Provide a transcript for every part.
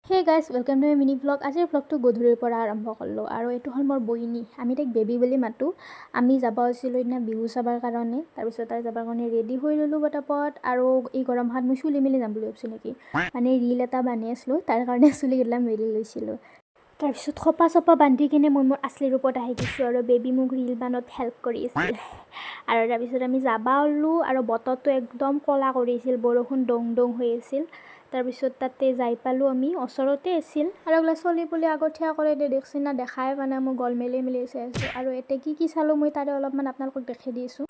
Hey guys, welcome to my mini vlog. আজিৰ vlogটো গধূলিৰ পৰা আৰম্ভ কৰিলোঁ আৰু এইটো হ'ল মোৰ বইনী। আমি তাইক বেবী বুলি মাতো। আমি যাব আছিলোঁ না বিহু চাবৰ কাৰণে। তাৰপিছত তাই যাবৰ কাৰণে ৰেডি হৈ ল'লোঁ পটাপট আৰু এই গৰম মাহত মই চুলি মেলি যাম বুলি ভাবিছোঁ নেকি। মানে ৰীল এটা বানি আছিলোঁ, তাৰ কাৰণে চুলিকেইটা মেলি লৈছিলোঁ। তাৰপিছত খোপা চপা বান্ধি কিনে মই মোৰ আচলি ৰূপত আহি গৈছোঁ আৰু বেবী মোক ৰীল বানত হেল্প কৰি আছিল। আৰু তাৰপিছত আমি যাবা ওলোঁ আৰু বতৰটো একদম ক'লা কৰিছিল, বৰষুণ ডং ডং হৈ আছিল। তাৰপিছত তাতে যাই পালোঁ আমি, ওচৰতে আছিল আৰু এইগিলা চলি পুলি আগত থিয়া কৰি দেখছি না, দেখাই মানে মই গল মেলি চাই আছোঁ আৰু এতিয়া কি চালোঁ মই তাৰে অলপমান আপোনালোকক দেখাই দি আছোঁ।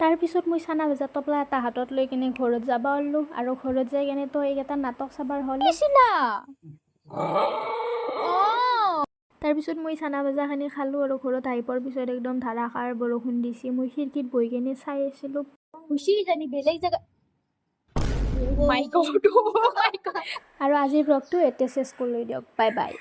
তাৰপিছত মই চানা ভজা টপলা এটা হাতত লৈ কিনে ঘৰত যাব ওলোঁ আৰু ঘৰত যাই কিনে তো এইকেইটা নাটক চাবাৰ হ'ল। তাৰপিছত মই চানা ভজাখিনি খালোঁ আৰু ঘৰত আহি পোৱাৰ পিছত একদম ধাৰাসাৰ বৰষুণ দিছে। মই খিৰিকীত বহি কিনে চাই আছিলোঁ। বেলেগ জেগা আৰু আজিৰ ব্লগটো এতিয়া চেছ কৰি দিয়ক। Bye bye.